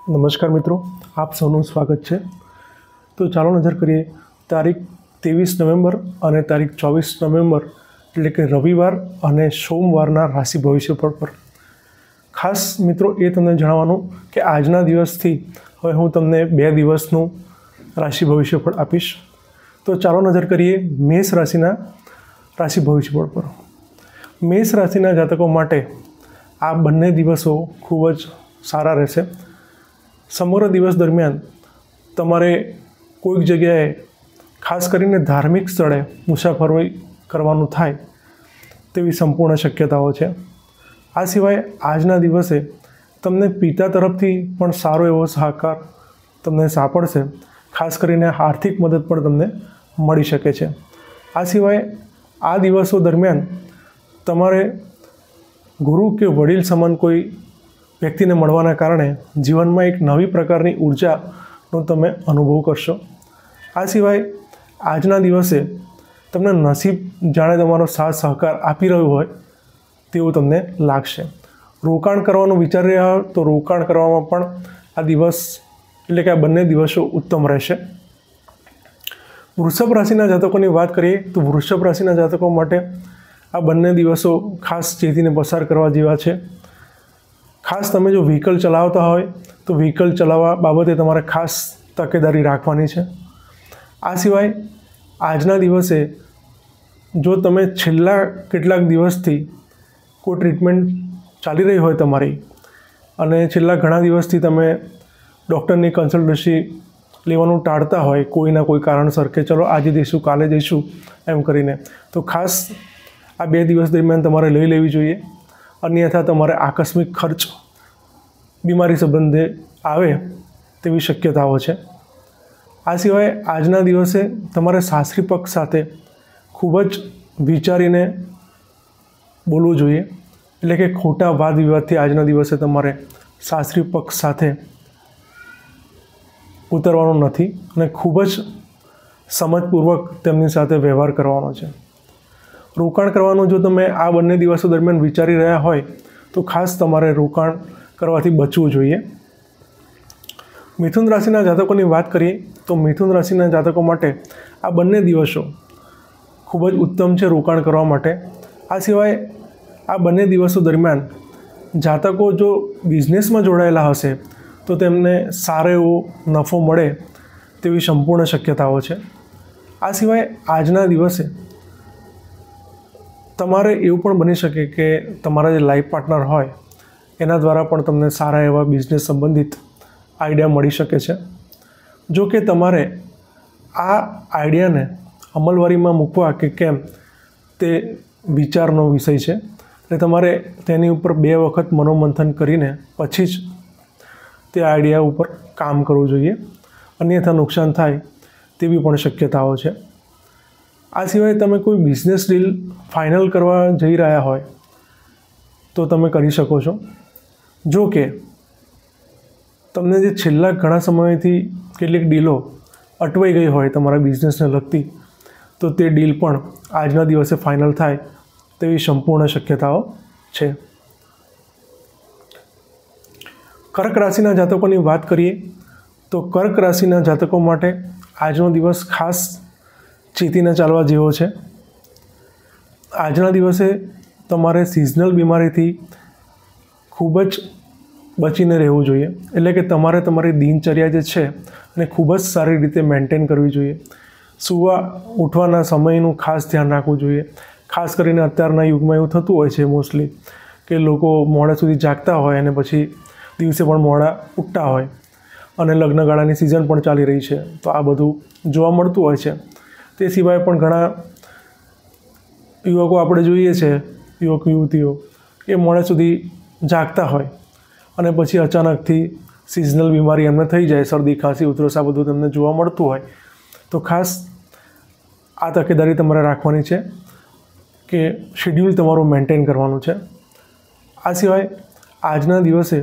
નમસ્કાર મિત્રો, આપ સૌનું સ્વાગત છે। તો ચાલો નજર કરીએ તારીખ 23 નવેમ્બર અને તારીખ 24 નવેમ્બર એટલે કે રવિવાર અને સોમવારના રાશિ ભવિષ્યફળ પર। ખાસ મિત્રો એ તમને જણાવવાનું કે આજના દિવસથી હવે હું તમને 2 દિવસનું રાશિ ભવિષ્યફળ આપીશ। તો ચાલો નજર કરીએ મેષ રાશિના રાશિ ભવિષ્યફળ પર। મેષ રાશિના જાતકો માટે આ બંને દિવસો ખૂબ જ સારા રહેશે। સમગ્ર દિવસ દરમિયાન તમારે કોઈક જગ્યાએ ખાસ કરીને ધાર્મિક સ્થળે મુસાફરી કરવાનું થાય તેવી સંપૂર્ણ શક્યતાઓ છે। આ સિવાય આજના દિવસે તમને પિતા તરફથી પણ સારો એવો સહકાર તમને સાંપડશે। ખાસ કરીને આર્થિક મદદ પણ તમને મળી શકે છે। આ સિવાય આ દિવસો દરમિયાન તમારે ગુરુ કે વડીલ સમાન કોઈ વ્યક્તિને મળવાના કારણે જીવનમાં એક નવી પ્રકારની ઉર્જાનો તમે અનુભવ કરશો। આ સિવાય આજના દિવસે તમને નસીબ જાણે તમારો સાથ સહકાર આપી રહ્યું હોય તેવું તમને લાગશે। રોકાણ કરવાનું વિચારી રહ્યા હો તો રોકાણ કરવામાં પણ આ દિવસ એટલે કે આ બંને દિવસો ઉત્તમ રહેશે। વૃષભ રાશિના જાતકોની વાત કરીએ તો વૃષભ રાશિના જાતકો માટે આ બંને દિવસો ખાસ ચેતીને પસાર કરવા જેવા છે। ખાસ તમે જો વ્હીકલ ચલાવતા હોય તો વ્હીકલ ચલાવવા બાબતે તમારે ખાસ તકેદારી રાખવાની છે। આ સિવાય આજના દિવસે જો તમે છેલ્લા કેટલાક દિવસથી કોઈ ટ્રીટમેન્ટ ચાલી રહી હોય તમારી અને છેલ્લા ઘણા દિવસથી તમે ડૉક્ટરની કન્સલ્ટન્સી લેવાનું ટાળતા હોય કોઈના કોઈ કારણસર કે ચલો આજે જઈશું કાલે જઈશું એમ કરીને, તો ખાસ આ 2 દિવસ દરમિયાન તમારે લઈ લેવી જોઈએ। અન્યથા તમારે આકસ્મિક ખર્ચ બીમારી સંબંધે આવે તેવી શક્યતાઓ છે। આ સિવાય આજના દિવસે તમારે સાસરી પક્ષ સાથે ખૂબ જ વિચારીને બોલવું જોઈએ, એટલે કે ખોટા વાદ વિવાદથી આજના દિવસે તમારે સાસરી પક્ષ સાથે ઉતરવાનું નથી અને ખૂબ જ સમજપૂર્વક તેમની સાથે વ્યવહાર કરવાનો છે। રોકાણ કરવાનું જો તમે આ બંને દિવસો દરમિયાન વિચારી રહ્યા હોય તો ખાસ તમારે રોકાણ કરવાથી બચવું જોઈએ। મિથુન રાશિના જાતકોની વાત કરીએ તો મિથુન રાશિના જાતકો માટે આ બંને દિવસો ખૂબ જ ઉત્તમ છે રોકાણ કરવા માટે। આ સિવાય આ બંને દિવસો દરમિયાન જાતકો જો બિઝનેસમાં જોડાયેલા હશે તો તેમને સારો એવો નફો મળે તેવી સંપૂર્ણ શક્યતાઓ છે। આ સિવાય આજના દિવસે તમારે એવું પણ બની શકે કે તમારા જે લાઈફ પાર્ટનર હોય એના દ્વારા પણ તમને સારા એવા બિઝનેસ સંબંધિત આઈડિયા મળી શકે છે। જો કે તમારે આ આઈડિયાને અમલવારીમાં મૂકવા કે કેમ તે વિચારનો વિષય છે, એટલે તમારે તેની ઉપર 2 વખત મનોમંથન કરીને પછી જ તે આઈડિયા ઉપર કામ કરવું જોઈએ, અન્યથા નુકસાન થાય તેવી પણ શક્યતાઓ છે। આ સિવાય તમે કોઈ બિઝનેસ ડીલ ફાઇનલ કરવા જઈ રહ્યા હોય તો તમે કરી શકો છો। જો કે તમને જે છેલ્લા ઘણા સમયથી કેટલીક ડીલો અટવાઈ ગઈ હોય તમારા બિઝનેસને લગતી તો તે ડીલ પણ આજના દિવસે ફાઇનલ થાય તેવી સંપૂર્ણ શક્યતાઓ છે। કર્ક રાશિના જાતકોની વાત કરીએ તો કર્ક રાશિના જાતકો માટે આજનો દિવસ ખાસ ચેતીને ચાલવા જેવો છે। આજના દિવસે તમારે સિઝનલ બીમારીથી ખૂબ જ બચીને રહેવું જોઈએ, એટલે કે તમારે તમારી દિનચર્યા જે છે એને ખૂબ જ સારી રીતે મેન્ટેન કરવી જોઈએ। સૂવા ઉઠવાના સમયનું ખાસ ધ્યાન રાખવું જોઈએ। ખાસ કરીને અત્યારના યુગમાં એવું થતું હોય છે મોસ્ટલી કે લોકો મોડા સુધી જાગતા હોય અને પછી દિવસે પણ મોડા ઉઠતા હોય અને લગ્નગાળાની સિઝન પણ ચાલી રહી છે તો આ બધું જોવા મળતું હોય છે। તે સિવાય પણ ઘણા યુવકો આપણે જોઈએ છે, યુવક યુવતીઓ એ મોડે સુધી જાગતા હોય અને પછી અચાનકથી સિઝનલ બીમારી એમને થઈ જાય, શરદી ખાંસી ઉધરસ આ બધું તમને જોવા મળતું હોય તો ખાસ આ તકેદારી તમારે રાખવાની છે કે શેડ્યુલ તમારું મેન્ટેન કરવાનું છે। આ સિવાય આજના દિવસે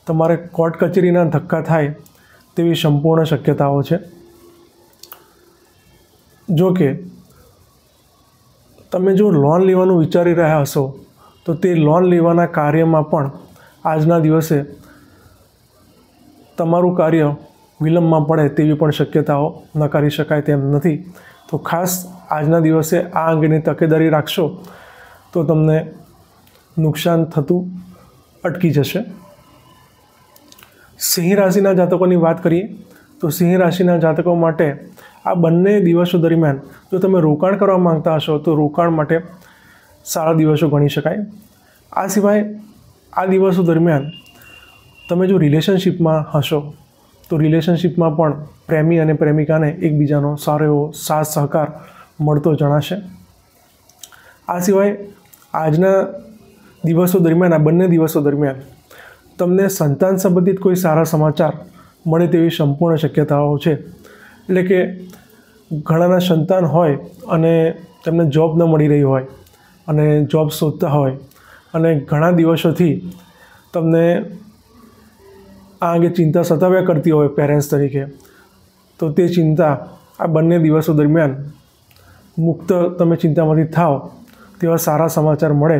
તમારે કોર્ટ કચેરીના ધક્કા થાય તેવી સંપૂર્ણ શક્યતાઓ છે। જો કે તમે જો લોન લેવાનું વિચારી રહ્યા હશો તો તે લોન લેવાના કાર્યમાં પણ આજના દિવસે તમારું કાર્ય વિલંબમાં પડે તેવી પણ શક્યતાઓ નકારી શકાય તેમ નથી. તો ખાસ આજના દિવસે આ અંગેની તકેદારી રાખશો તો તમને નુકસાન થતું અટકી જશે. સિંહ રાશિના જાતકોની વાત કરીએ તો સિંહ રાશિના જાતકો માટે આ બંને દિવસો દરમિયાન જો તમે રોકાણ કરવા માંગતા હશો તો રોકાણ માટે સારા દિવસો ગણી શકાય. આ સિવાય આ દિવસો દરમિયાન તમે જો રિલેશનશિપમાં હશો તો રિલેશનશિપમાં પણ પ્રેમી અને પ્રેમિકાને એકબીજાનો સારો એવો સાથ સહકાર મળતો જણાશે. આ સિવાય આજના દિવસો દરમિયાન આ બંને દિવસો દરમિયાન તમને સંતાન સંબંધિત કોઈ સારા સમાચાર મળે તેવી સંપૂર્ણ શક્યતાઓ છે. એટલે કે ઘણાના સંતાન હોય અને તેમને જોબ ન મળી રહી હોય અને જોબ શોધતા હોય અને ઘણા દિવસોથી તમને આ અંગે ચિંતા સતાવ્યા કરતી હોય પેરેન્ટ્સ તરીકે, તો તે ચિંતા આ બંને દિવસો દરમિયાન મુક્ત તમે ચિંતામાંથી થાવ તેવા સારા સમાચાર મળે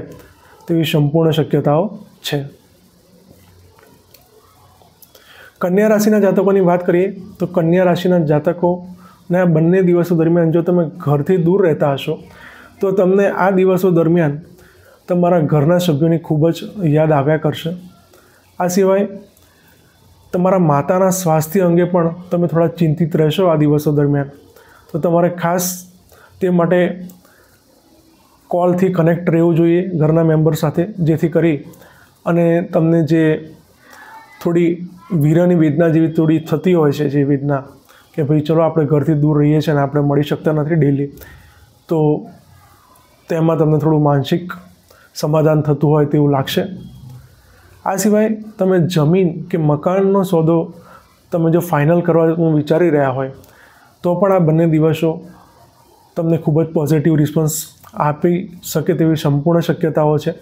તેવી સંપૂર્ણ શક્યતાઓ છે. કન્યા રાશિના જાતકોની વાત કરીએ તો કન્યા રાશિના જાતકોને આ બંને દિવસો દરમિયાન જો તમે ઘરથી દૂર રહેતા હશો તો તમને આ દિવસો દરમિયાન તમારા ઘરના સભ્યોની ખૂબ જ યાદ આવ્યા કરશે. આ સિવાય તમારા માતાના સ્વાસ્થ્ય અંગે પણ તમે થોડા ચિંતિત રહેશો આ દિવસો દરમિયાન. તો તમારે ખાસ તે માટે કોલથી કનેક્ટ રહેવું જોઈએ ઘરના મેમ્બર સાથે, જેથી કરી અને તમને જે થોડી વીરાની વેદના જેવી થોડી થતી હોય છે, જે વેદના કે ભાઈ ચલો આપણે ઘરથી દૂર રહીએ છીએ અને આપણે મળી શકતા નથી ડેલી, તો તેમાં તમને થોડું માનસિક સમાધાન થતું હોય તેવું લાગશે. આ સિવાય તમે જમીન કે મકાનનો સોદો તમે જો ફાઇનલ કરવાનું વિચારી રહ્યા હોય તો પણ આ બંને દિવસો તમને ખૂબ જ પોઝિટિવ રિસ્પોન્સ આપી શકે તેવી સંપૂર્ણ શક્યતાઓ છે.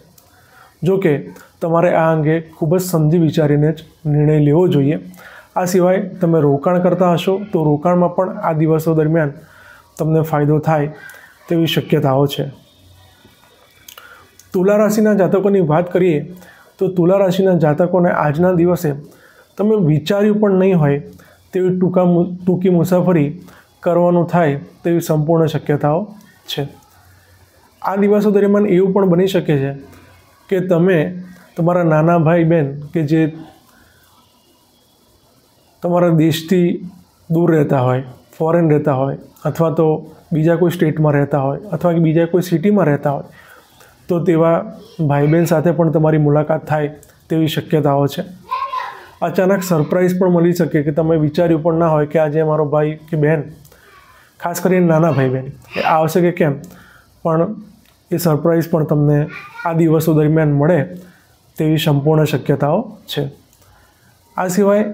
જો કે તમારે આ અંગે ખૂબ જ સમજી વિચારીને જ નિર્ણય લેવો જોઈએ. આ સિવાય તમે રોકાણ કરતા હશો તો રોકાણમાં પણ આ દિવસો દરમિયાન તમને ફાયદો થાય તેવી શક્યતાઓ છે. તુલા રાશિના જાતકોની વાત કરીએ તો તુલા રાશિના જાતકોને આજના દિવસે તમે વિચાર્યું પણ નહીં હોય તેવી ટૂંકી મુસાફરી કરવાનું થાય તેવી સંપૂર્ણ શક્યતાઓ છે. આ દિવસો દરમિયાન એવું પણ બની શકે છે કે તમે તમારા નાના ભાઈ બહેન કે જે તમારા દેશથી દૂર રહેતા હોય, ફોરેન રહેતા હોય, અથવા તો બીજા કોઈ સ્ટેટમાં રહેતા હોય અથવા કે બીજા કોઈ સિટીમાં રહેતા હોય, તો તેવા ભાઈ બહેન સાથે પણ તમારી મુલાકાત થાય તેવી શક્યતાઓ છે. અચાનક સરપ્રાઈઝ પણ મળી શકે કે તમે વિચાર્યું પણ ના હોય કે આજે મારો ભાઈ કે બહેન, ખાસ કરીને નાના ભાઈ બહેન એ આવશે કે કેમ, પણ એ સરપ્રાઈઝ પણ તમને આ દિવસો દરમિયાન મળે તેવી સંપૂર્ણ શક્યતાઓ છે. આ સિવાય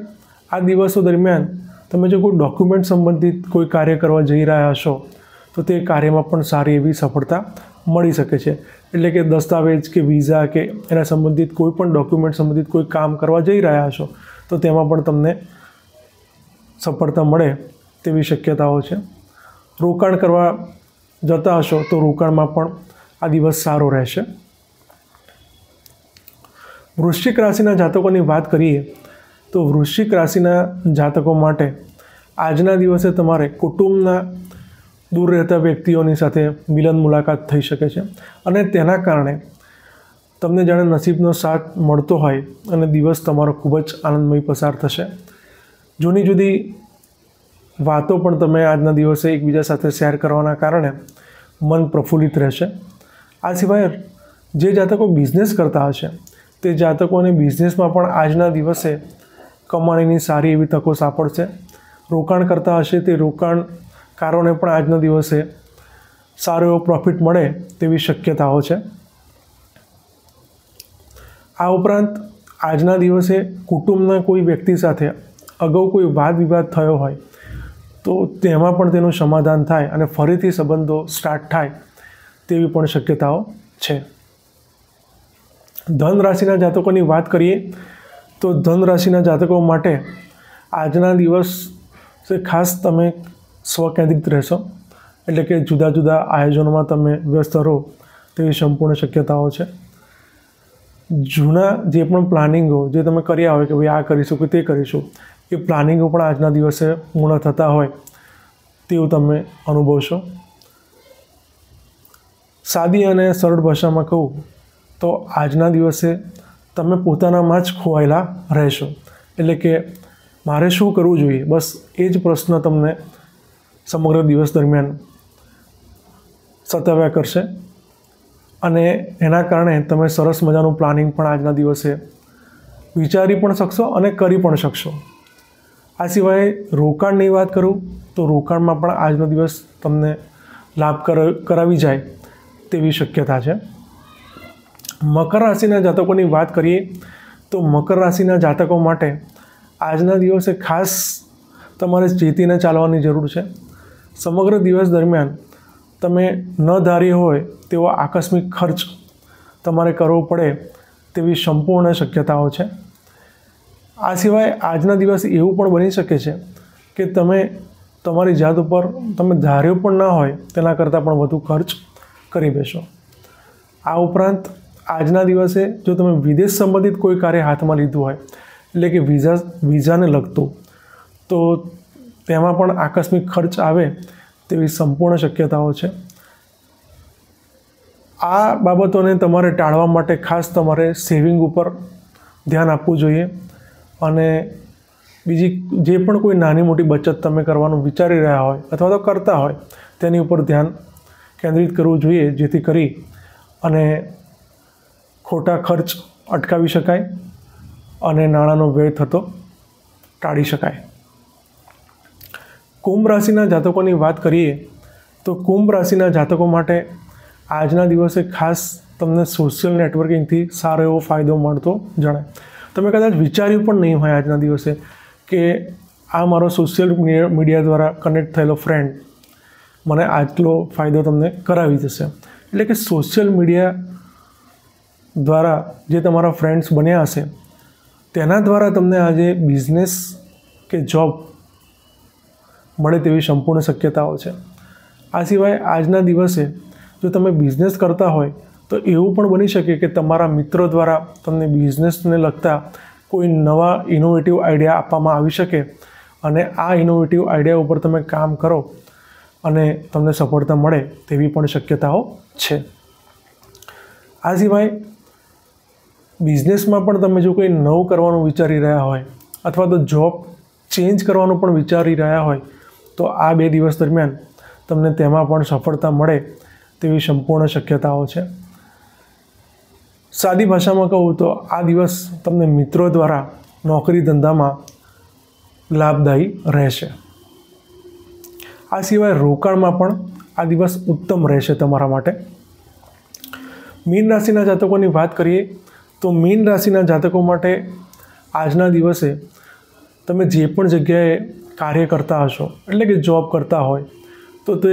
આ દિવસો દરમિયાન તમે જો કોઈ ડોક્યુમેન્ટ સંબંધિત કોઈ કાર્ય કરવા જઈ રહ્યા હશો તો તે કાર્યમાં પણ સારી એવી સફળતા મળી શકે છે. એટલે કે દસ્તાવેજ કે વિઝા કે એના સંબંધિત કોઈ પણ ડોક્યુમેન્ટ સંબંધિત કોઈ કામ કરવા જઈ રહ્યા હશો તો તેમાં પણ તમને સફળતા મળે તેવી શક્યતાઓ છે. રોકાણ કરવા જતા હશો તો રોકાણમાં પણ આ દિવસ સારો રહેશે. વૃશ્ચિક રાશિના જાતકોની વાત કરીએ તો વૃશ્ચિક રાશિના જાતકો માટે આજના દિવસે તમારે કુટુંબના દૂર રહેતા વ્યક્તિઓની સાથે મિલન મુલાકાત થઈ શકે છે અને તેના કારણે તમને જાણે નસીબનો સાથ મળતો હોય અને દિવસ તમારો ખૂબ જ આનંદમય પસાર થશે. જૂની જૂની વાતો પણ તમે આજના દિવસે એકબીજા સાથે શેર કરવાના કારણે મન પ્રફુલ્લિત રહેશે. આ સિવાય જે જાતકો બિઝનેસ કરતા હશે તે જાતકોને બિઝનેસમાં પણ આજના દિવસે કમાણીની સારી એવી તકો સાંપડશે. રોકાણ કરતા હશે તે રોકાણકારોને પણ આજના દિવસે સારો એવો પ્રોફિટ મળે તેવી શક્યતાઓ છે. આ ઉપરાંત આજના દિવસે કુટુંબના કોઈ વ્યક્તિ સાથે અગાઉ કોઈ વાદ વિવાદ થયો હોય તો તેમાં પણ તેનું સમાધાન થાય અને ફરીથી સંબંધો સ્ટાર્ટ થાય તેવી પણ શક્યતાઓ છે. ધન રાશિના જાતકોની વાત કરીએ તો ધન રાશિના જાતકો માટે આજના દિવસે ખાસ તમે સ્વકેન્દ્રિત રહેશો, એટલે કે જુદા જુદા આયોજનોમાં તમે વ્યસ્ત રહો તેવી સંપૂર્ણ શક્યતાઓ છે. જૂના જે પણ પ્લાનિંગો જે તમે કર્યા હોય કે ભાઈ આ કરીશું કે તે કરીશું, એ પ્લાનિંગો પણ આજના દિવસે પૂર્ણ થતા હોય તેવું તમે અનુભવશો. સાદી અને સરળ ભાષામાં કહું તો આજના દિવસે તમે પોતાનામાં જ ખોવાયેલા રહેશો. એટલે કે મારે શું કરવું જોઈએ, બસ એ જ પ્રશ્ન તમને સમગ્ર દિવસ દરમિયાન સતાવ્યા કરશે. અને એના કારણે તમે સરસ મજાનું પ્લાનિંગ પણ આજના દિવસે વિચારી પણ શકશો અને કરી પણ શકશો. આ સિવાય રોકાણની વાત કરું તો રોકાણમાં પણ આજનો દિવસ તમને લાભ કરાવી જાય તેવી શક્યતા છે. મકર રાશિના જાતકોની વાત કરીએ તો મકર રાશિના જાતકો માટે આજના દિવસે ખાસ તમારે ચેતીને ચાલવાની જરૂર છે. સમગ્ર દિવસ દરમિયાન તમે ન ધાર્યો હોય તેવો આકસ્મિક ખર્ચ તમારે કરવો પડે તેવી સંપૂર્ણ શક્યતાઓ છે. આ સિવાય આજના દિવસે એવું પણ બની શકે છે કે તમે તમારી જાત ઉપર તમે ધાર્યો પણ ના હોય તેના કરતાં પણ વધુ ખર્ચ કરી બેસો. આ ઉપરાંત આજના દિવસે જો તમે વિદેશ સંબંધિત કોઈ કાર્ય હાથમાં લીધું હોય, એટલે કે વિઝાને લગતું, તો તેમાં પણ આકસ્મિક ખર્ચ આવે તેવી સંપૂર્ણ શક્યતાઓ છે. આ બાબતોને તમારે ટાળવા માટે ખાસ તમારે સેવિંગ ઉપર ધ્યાન આપવું જોઈએ. અને બીજી જે પણ કોઈ નાની મોટી બચત તમે કરવાનું વિચારી રહ્યા હોય અથવા તો કરતા હોય તેની ઉપર ધ્યાન કેન્દ્રિત કરવું જોઈએ, જેથી કરી અને ખોટા ખર્ચ અટકાવી શકાય અને નાણાંનો વ્યય થતો ટાળી શકાય. કુંભ રાશિના જાતકોની વાત કરીએ તો કુંભ રાશિના જાતકો માટે આજના દિવસે ખાસ તમને સોશિયલ નેટવર્કિંગથી સારો એવો ફાયદો મળતો જણાય. તમે કદાચ વિચાર્યું પણ નહીં હોય આજના દિવસે કે આ મારો સોશિયલ મીડિયા દ્વારા કનેક્ટ થયેલો ફ્રેન્ડ મને આટલો ફાયદો તમને કરાવી જશે. એટલે કે સોશિયલ મીડિયા દ્વારા જે તમારા ફ્રેન્ડ્સ બન્યા હશે તેના દ્વારા તમને આજે બિઝનેસ કે જોબ મળે તેવી સંપૂર્ણ શક્યતાઓ છે. આ સિવાય આજના દિવસે જો તમે બિઝનેસ કરતા હોય તો એવું પણ બની શકે કે તમારા મિત્રો દ્વારા તમને બિઝનેસને લગતા કોઈ નવા ઇનોવેટિવ આઈડિયા આપવામાં આવી શકે અને આ ઇનોવેટિવ આઈડિયા ઉપર તમે કામ કરો અને તમને સફળતા મળે તેવી પણ શક્યતાઓ છે. આ સિવાય બિઝનેસમાં પણ તમે જો કોઈ નવું કરવાનું વિચારી રહ્યા હોય અથવા તો જોબ ચેન્જ કરવાનું પણ વિચારી રહ્યા હોય તો આ 2 દિવસ દરમિયાન તમને તેમાં પણ સફળતા મળે તેવી સંપૂર્ણ શક્યતાઓ છે. સાદી ભાષામાં કહું તો આ દિવસ તમને મિત્રો દ્વારા નોકરી ધંધામાં લાભદાયી રહેશે. આ સિવાય રોકાણમાં પણ આ દિવસ ઉત્તમ રહેશે તમારા માટે. મીન રાશિના જાતકોની વાત કરીએ તો મીન રાશિના જાતકો માટે આજના દિવસે તમે જે પણ જગ્યાએ કાર્ય કરતા હશો, એટલે કે જોબ કરતા હોય, તો તે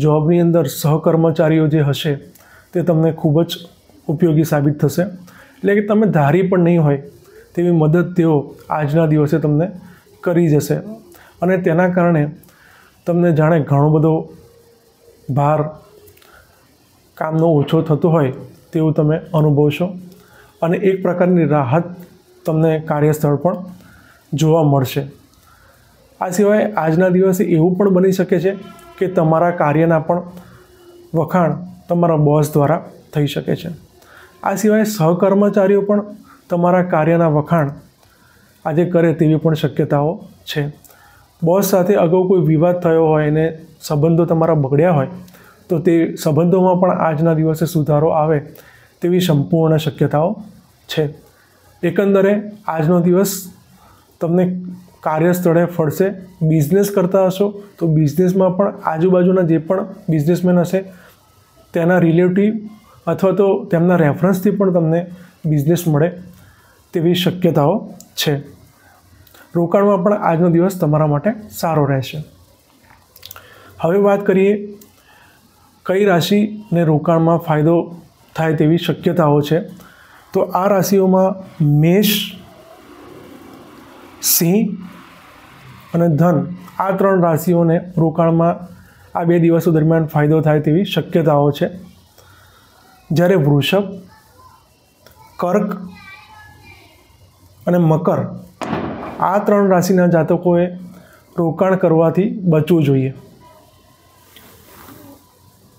જોબની અંદર સહકર્મચારીઓ જે હશે તે તમને ખૂબ જ ઉપયોગી સાબિત થશે. એટલે કે તમે ધારી પણ નહીં હોય તેવી મદદ તેઓ આજના દિવસે તમને કરી જશે અને તેના કારણે તમને જાણે ઘણો બધો ભાર કામનો ઓછો થતો હોય તેવું તમે અનુભવશો અને એક પ્રકારની રાહત તમને કાર્યસ્થળ પણ જોવા મળશે. આ સિવાય આજના દિવસે એવું પણ બની શકે છે કે તમારા કાર્યના પણ વખાણ તમારા બોસ દ્વારા થઈ શકે છે. આ સિવાય સહકર્મચારીઓ પણ તમારા કાર્યના વખાણ આજે કરે તેવી પણ શક્યતાઓ છે. બોસ સાથે અગાઉ કોઈ વિવાદ થયો હોય અને સંબંધો તમારા બગડ્યા હોય તો તે સંબંધોમાં પણ આજના દિવસે સુધારો આવે તેવી સંપૂર્ણ શક્યતાઓ છે. એકંદરે આજનો દિવસ તમને કાર્યસ્થળે ફળશે. બિઝનેસ કરતા હશો તો બિઝનેસમાં પણ આજુબાજુના જે પણ બિઝનેસમેન હશે તેના રિલેટિવ અથવા તો તેમના રેફરન્સથી પણ તમને બિઝનેસ મળે તેવી શક્યતાઓ છે. રોકાણમાં પણ આજનો દિવસ તમારા માટે સારો રહેશે. હવે વાત કરીએ કઈ રાશિને રોકાણમાં ફાયદો થાય તેવી શક્યતાઓ છે. તો આ રાશિઓમાં મેષ, સિંહ અને ધન, આ 3 રાશિઓને રોકાણમાં આ 2 દિવસો દરમિયાન ફાયદો થાય તેવી શક્યતાઓ છે. જ્યારે વૃષભ, કર્ક અને મકર, આ 3 રાશિના જાતકોએ રોકાણ કરવાથી બચવું જોઈએ.